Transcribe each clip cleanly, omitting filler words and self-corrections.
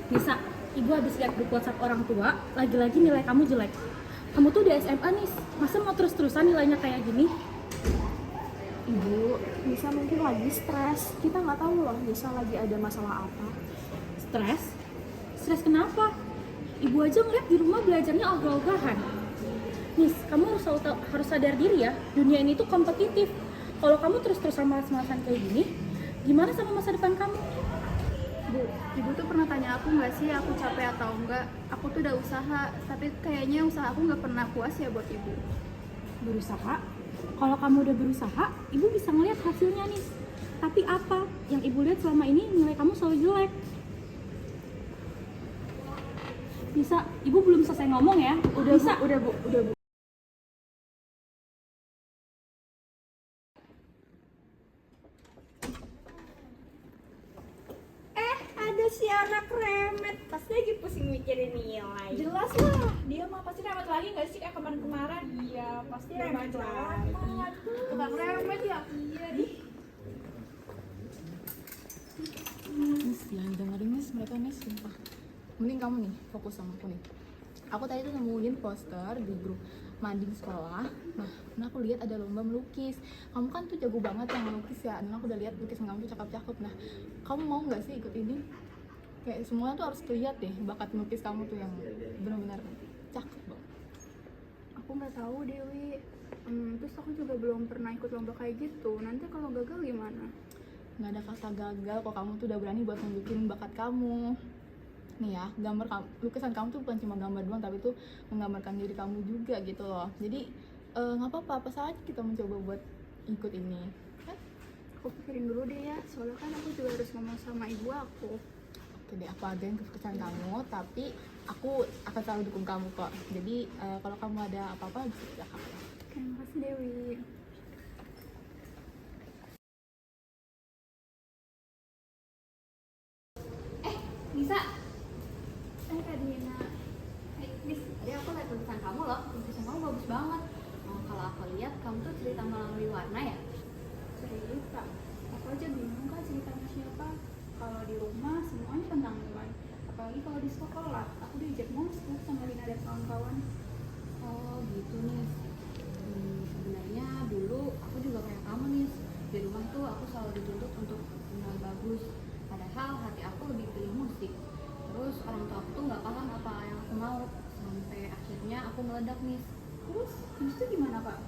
Bisa, ibu habis lihat grup WhatsApp orang tua, lagi-lagi nilai kamu jelek. Kamu tuh di SMA nih, masa mau terus-terusan nilainya kayak gini? Ibu, Nisa mungkin lagi stres. Kita nggak tahu loh Nisa lagi ada masalah apa. Stres? Stres kenapa? Ibu aja ngeliat di rumah belajarnya ogah-ogahan. Nis, kamu harus sadar diri ya, dunia ini tuh kompetitif. Kalau kamu terus-terusan malas-malasan kayak gini, gimana sama masa depan kamu? Bu, ibu tuh pernah tanya aku nggak sih aku capek atau enggak? Aku tuh udah usaha, tapi kayaknya usaha aku nggak pernah puas ya buat ibu. Berusaha? Kalau kamu udah berusaha, ibu bisa ngeliat hasilnya nih. Tapi apa? Yang ibu lihat selama ini nilai kamu selalu jelek. Bisa, ibu belum selesai ngomong ya? Bisa. Udah bu. Ada si anak remet, pasti lagi pusing mikirin nilai. Jelas lah, dia mah pasti remet lagi nggak sih kayak kemarin-kemarin? Iya, pasti remet lagi. Tukang remet ya? Iya nih. Nis, jangan dengerin Nis, mereka Nis, sumpah. Mending kamu nih, fokus sama aku nih. Aku tadi tuh nemuin poster di grup mading sekolah. Nah, aku lihat ada lomba melukis. Kamu kan tuh jago banget yang melukis ya. Dan aku udah lihat lukisan kamu tuh cakep-cakep. Nah, kamu mau nggak sih ikut ini? Kayak semua tuh harus lihat deh bakat melukis kamu tuh yang benar-benar cakep banget. Aku nggak tahu Dewi. Terus aku juga belum pernah ikut lomba kayak gitu. Nanti kalau gagal gimana? Nggak ada kata gagal kok, kamu tuh udah berani buat nunjukin bakat kamu. Nih ya, gambar kamu, lukisan kamu tuh bukan cuma gambar doang, tapi tuh menggambarkan diri kamu juga gitu loh. Jadi nggak apa-apa, apa saja kita mencoba buat ikut ini kan? Aku pikirin dulu deh ya, soalnya kan aku juga harus ngomong sama ibu aku. Oke deh, aku again keputusan kamu, tapi aku akan selalu dukung kamu kok. Jadi kalau kamu ada apa-apa bisa bilang aku. Oke, makasih Dewi. Bisa? Kak Dina. Bis, tadi aku lihat tulisan kamu loh, tulisan kamu bagus banget. Kalau aku lihat, kamu tuh cerita melalui warna ya? Cerita. Aku aja bingung Kak ceritanya siapa. Kalau di rumah semuanya tentang nilai. Apalagi kalau di sekolah, aku diajak monster sama Lina dan kawan-kawan. Oh gitu nih. Sebenarnya dulu aku juga kayak kamu nih. Di rumah tuh aku selalu dituntut untuk nilai bagus. Padahal hati aku lebih pilih musik. Terus orang tua aku tuh nggak paham apa yang aku mau. Sampai akhirnya aku meledak nih. Terus itu gimana Kak?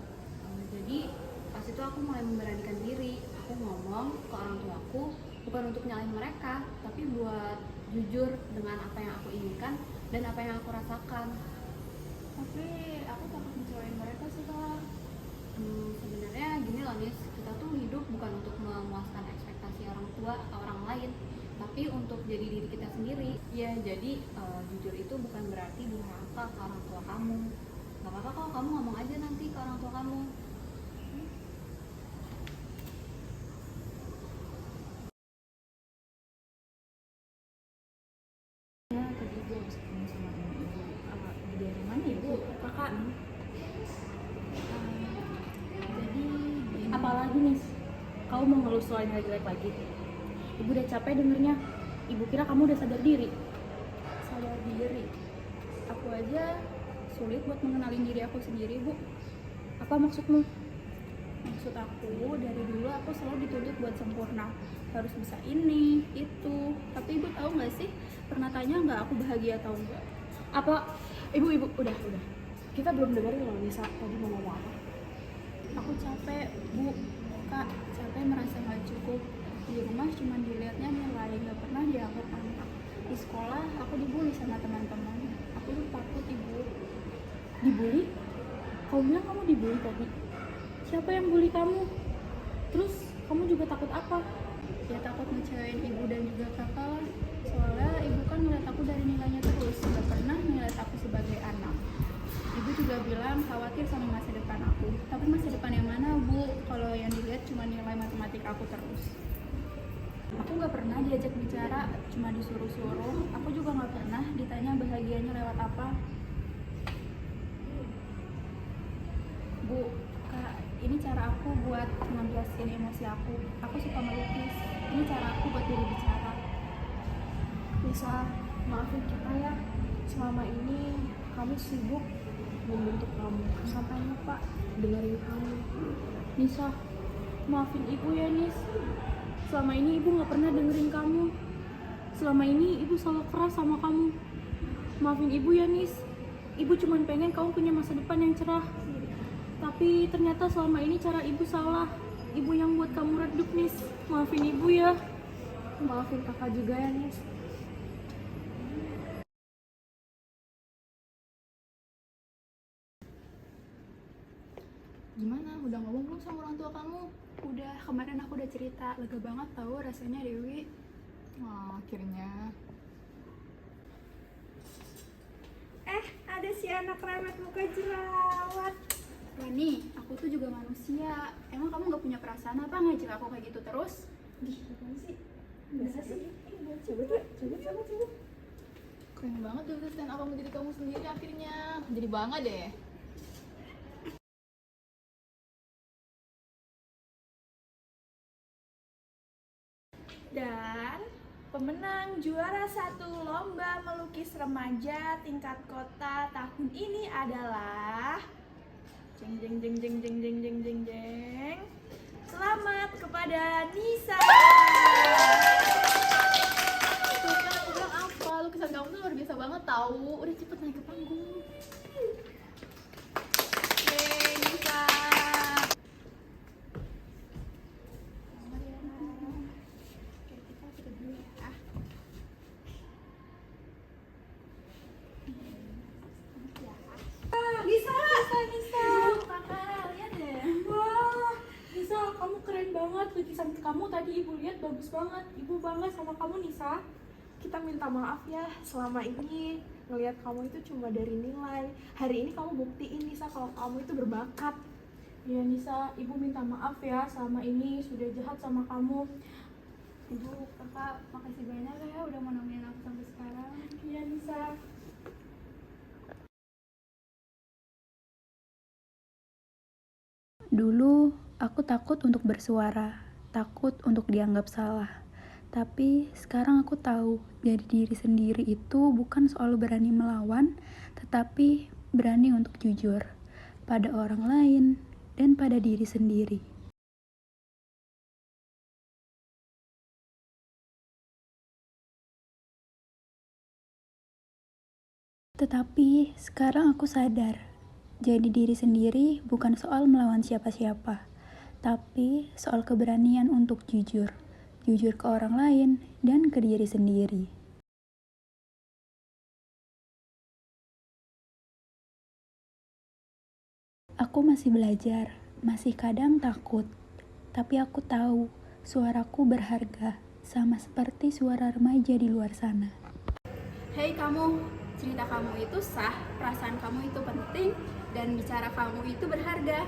Jadi pas itu aku mulai memberanikan diri. Aku ngomong ke orang tuaku bukan untuk nyalahin mereka, tapi buat jujur dengan apa yang aku inginkan dan apa yang aku rasakan. Tapi aku takut ngecewain mereka sih Kak. Sebenarnya gini loh Nis, kita tuh hidup bukan untuk memuaskan ekspektasi orang tua atau orang lain, tapi untuk jadi diri kita sendiri. Ya jadi jujur itu bukan berarti durhaka ke orang tua kamu. Gak apa-apa kok kamu ngomong aja nanti ke orang tua kamu. Ya, tadi gue habis ketemu sama ibu. Di daerah mana ya Bu? Kakak, Jadi gini. apalagi nih? Kamu mau ngeluh soal nilai jelek lagi? Ibu udah capek dengernya. Ibu kira kamu udah sadar diri. Sadar diri. Aku aja sulit buat mengenalin diri aku sendiri Bu. Apa maksudmu? Maksud aku, dari dulu aku selalu dituntut buat sempurna. Harus bisa ini, itu. Tapi ibu tahu nggak sih, pernah tanya nggak aku bahagia atau enggak? Apa? Ibu, udah. Kita belum dengerin loh Nisa tadi mau ngomong apa. Aku capek, Bu. Kak, capek merasa nggak cukup. Di rumah cuma dilihatnya nilai, nggak pernah dianggap anak. Di sekolah, aku dibully sama teman-teman. Aku tuh takut, Ibu. Dibully? Kamu bilang kamu dibully tadi. Siapa yang bully kamu? Terus kamu juga takut apa? Ya takut ngecewain ibu dan juga kakak lah. Soalnya ibu kan ngeliat aku dari nilainya terus, nggak pernah ngeliat aku sebagai anak. Ibu juga bilang khawatir sama masa depan aku. Tapi masa depan yang mana Bu? Kalau yang dilihat cuma nilai matematik aku terus. Aku nggak pernah diajak bicara, cuma disuruh-suruh. Aku juga nggak pernah ditanya bahagianya lewat apa. Bu, Kak, ini cara aku buat melampiaskan emosi aku. Aku suka melukis. Ini cara aku buat diri bicara. Nisa, maafin kita ya. Selama ini kami sibuk membentuk kamu sampai lupa dengerin kamu. Nisa, maafin ibu ya Nis. Selama ini ibu gak pernah dengerin kamu. Selama ini ibu selalu keras sama kamu. Maafin ibu ya Nis. Ibu cuma pengen kamu punya masa depan yang cerah. Tapi ternyata selama ini cara ibu salah. Ibu yang buat kamu redup Nis. Maafin ibu ya. Maafin kakak juga ya Nis. Gimana? Udah ngomong belum sama orang tua kamu? Udah, kemarin aku udah cerita, lega banget tahu rasanya Dewi. Wah, akhirnya. Ada si anak remet muka jerawat. Rani, aku tuh juga manusia. Emang kamu gak punya perasaan apa ngajak aku kayak gitu terus? Gimana sih? Biasa sih. Coba. Keren banget tuh stand up menjadi kamu sendiri akhirnya. Jadi bangga deh. Dan pemenang juara 1 lomba melukis remaja tingkat kota tahun ini adalah jeng. Selamat kepada Nisa. Tuh kan aku bilang apa? Lukisan kamu tuh luar biasa banget tahu. Udah cepet naik ke panggung. Yeay, Nisa. Kakak, lihat deh. Wah, Nisa, kamu keren banget. Lukisan kamu tadi ibu lihat bagus banget. Ibu bangga sama kamu, Nisa. Kita minta maaf ya, selama ini ngelihat kamu itu cuma dari nilai. Hari ini kamu buktiin Nisa kalau kamu itu berbakat. Ya Nisa, ibu minta maaf ya selama ini sudah jahat sama kamu. Ibu, kakak, makasih banyak ya udah mau nemenin aku sampai sekarang. Iya Nisa. Dulu, aku takut untuk bersuara, takut untuk dianggap salah. Tapi sekarang aku tahu, jadi diri sendiri itu bukan soal berani melawan, tetapi berani untuk jujur pada orang lain dan pada diri sendiri. Tetapi sekarang aku sadar, jadi diri sendiri bukan soal melawan siapa-siapa, tapi soal keberanian untuk jujur ke orang lain dan ke diri sendiri. Aku masih belajar, masih kadang takut, tapi aku tahu suaraku berharga, sama seperti suara remaja di luar sana. Hei kamu, cerita kamu itu sah, perasaan kamu itu penting, dan bicara kamu itu berharga.